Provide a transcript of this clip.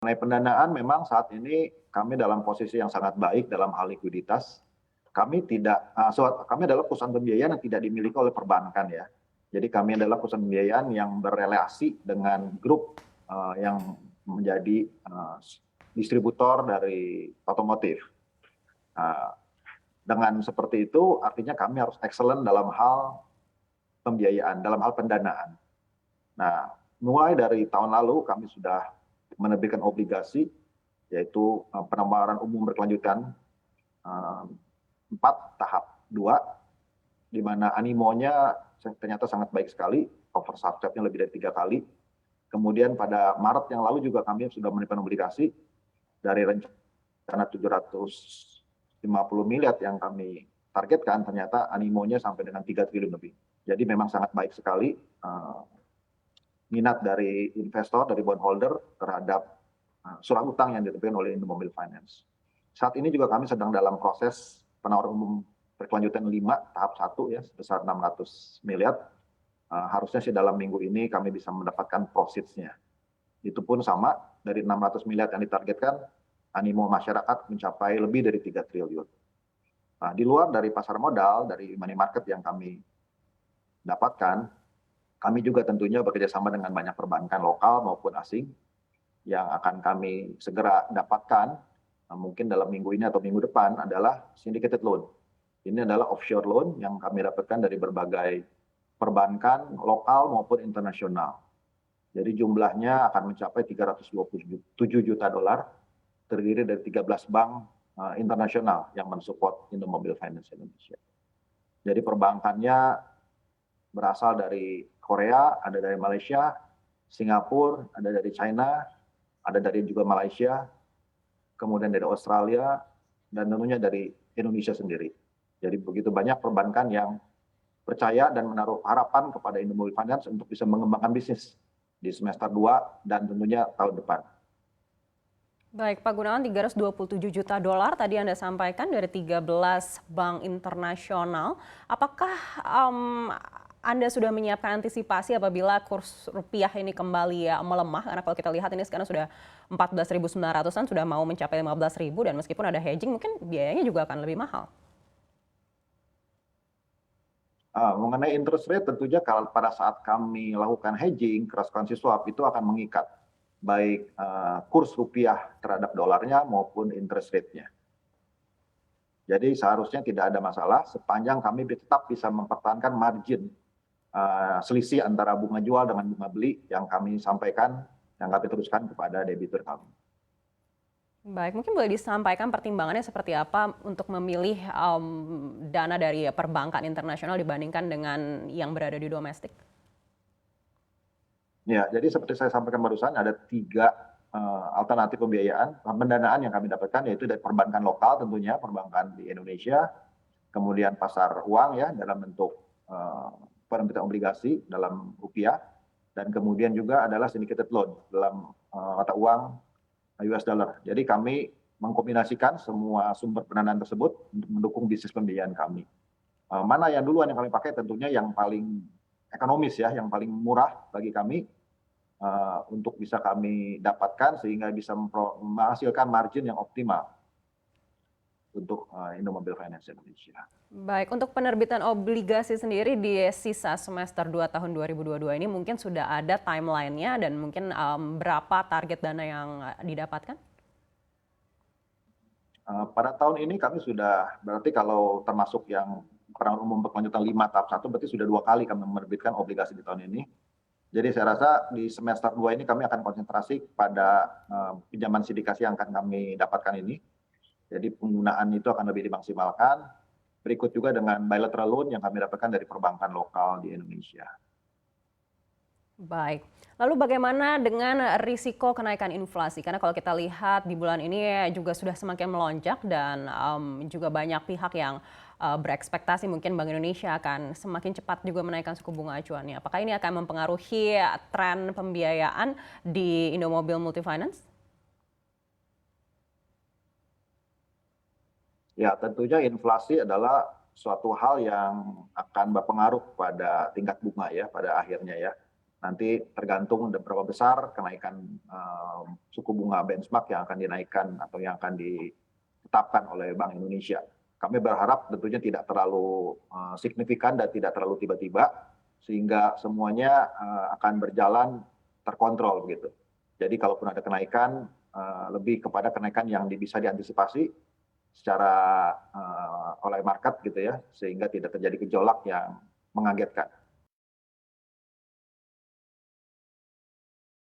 Mengenai pendanaan memang saat ini kami dalam posisi yang sangat baik dalam hal likuiditas. Kami adalah perusahaan pembiayaan yang tidak dimiliki oleh perbankan ya. Jadi kami adalah perusahaan pembiayaan yang berrelasi dengan grup yang menjadi distributor dari otomotif. Dengan seperti itu artinya kami harus excellent dalam hal pembiayaan, dalam hal pendanaan. Nah, mulai dari tahun lalu kami sudah menerbitkan obligasi, yaitu penawaran umum berkelanjutan 4 tahap 2, di mana animonya ternyata sangat baik sekali, oversubscribe-nya lebih dari 3 kali. Kemudian pada Maret yang lalu juga kami sudah menerbitkan obligasi dari rencana 750 miliar yang kami targetkan, ternyata animonya sampai dengan 3 triliun lebih. Jadi memang sangat baik sekali minat dari investor, dari bondholder terhadap surat utang yang diterbitkan oleh Indomobil Finance. Saat ini juga kami sedang dalam proses penawaran umum berkelanjutan 5 tahap 1 ya, sebesar 600 miliar. Harusnya sih dalam minggu ini kami bisa mendapatkan proceeds-nya. Itu pun sama, dari 600 miliar yang ditargetkan, animo masyarakat mencapai lebih dari 3 triliun. Nah, di luar dari pasar modal, dari money market yang kami dapatkan, kami juga tentunya bekerjasama dengan banyak perbankan lokal maupun asing yang akan kami segera dapatkan, mungkin dalam minggu ini atau minggu depan, adalah syndicated loan. Ini adalah offshore loan yang kami dapatkan dari berbagai perbankan lokal maupun internasional. Jadi jumlahnya akan mencapai 327 juta dolar, terdiri dari 13 bank internasional yang mensupport Indomobil Finance Indonesia. Jadi perbankannya berasal dari Korea, ada dari Malaysia, Singapura, ada dari China, ada dari juga Malaysia, kemudian dari Australia, dan tentunya dari Indonesia sendiri. Jadi begitu banyak perbankan yang percaya dan menaruh harapan kepada Indomobil Finance untuk bisa mengembangkan bisnis di semester 2 dan tentunya tahun depan. Baik, Pak Gunawan, 327 juta dolar tadi Anda sampaikan dari 13 bank internasional. Apakah Anda sudah menyiapkan antisipasi apabila kurs rupiah ini kembali melemah? Karena kalau kita lihat ini sekarang sudah 14.900-an, sudah mau mencapai 15.000, dan meskipun ada hedging mungkin biayanya juga akan lebih mahal. Mengenai interest rate, tentunya kalau pada saat kami lakukan hedging, cross currency swap itu akan mengikat baik kurs rupiah terhadap dolarnya maupun interest rate-nya. Jadi seharusnya tidak ada masalah sepanjang kami tetap bisa mempertahankan margin selisih antara bunga jual dengan bunga beli yang kami sampaikan, yang kami teruskan kepada debitur kami. Baik, mungkin boleh disampaikan pertimbangannya seperti apa untuk memilih dana dari perbankan internasional dibandingkan dengan yang berada di domestik? Ya, jadi seperti saya sampaikan barusan, ada 3 alternatif pembiayaan, pendanaan yang kami dapatkan, yaitu dari perbankan lokal tentunya, perbankan di Indonesia, kemudian pasar uang ya dalam bentuk penerbitan obligasi dalam rupiah, dan kemudian juga adalah syndicated loan dalam mata uang US dollar. Jadi kami mengkombinasikan semua sumber pendanaan tersebut untuk mendukung bisnis pembiayaan kami. Mana yang duluan yang kami pakai, tentunya yang paling ekonomis ya, yang paling murah bagi kami untuk bisa kami dapatkan sehingga bisa menghasilkan margin yang optimal untuk Indomobil Finance Indonesia. Baik, untuk penerbitan obligasi sendiri di sisa semester 2 tahun 2022 ini mungkin sudah ada timeline-nya dan mungkin berapa target dana yang didapatkan? Pada tahun ini kami sudah, berarti kalau termasuk yang penawaran umum berkelanjutan 5 tahap 1, berarti sudah 2 kali kami menerbitkan obligasi di tahun ini. Jadi saya rasa di semester 2 ini kami akan konsentrasi pada pinjaman sindikasi yang akan kami dapatkan ini. Jadi penggunaan itu akan lebih dimaksimalkan. Berikut juga dengan bilateral loan yang kami dapatkan dari perbankan lokal di Indonesia. Baik, lalu bagaimana dengan risiko kenaikan inflasi? Karena kalau kita lihat di bulan ini juga sudah semakin melonjak dan juga banyak pihak yang berekspektasi mungkin Bank Indonesia akan semakin cepat juga menaikkan suku bunga acuannya. Apakah ini akan mempengaruhi tren pembiayaan di Indomobil Multifinance? Ya, tentunya inflasi adalah suatu hal yang akan berpengaruh pada tingkat bunga ya pada akhirnya ya. nanti tergantung berapa besar kenaikan suku bunga benchmark yang akan dinaikkan atau yang akan ditetapkan oleh Bank Indonesia. Kami berharap tentunya tidak terlalu signifikan dan tidak terlalu tiba-tiba, sehingga semuanya akan berjalan terkontrol begitu. Jadi kalaupun ada kenaikan, lebih kepada kenaikan yang bisa diantisipasi secara oleh market gitu ya, sehingga tidak terjadi gejolak yang mengagetkan.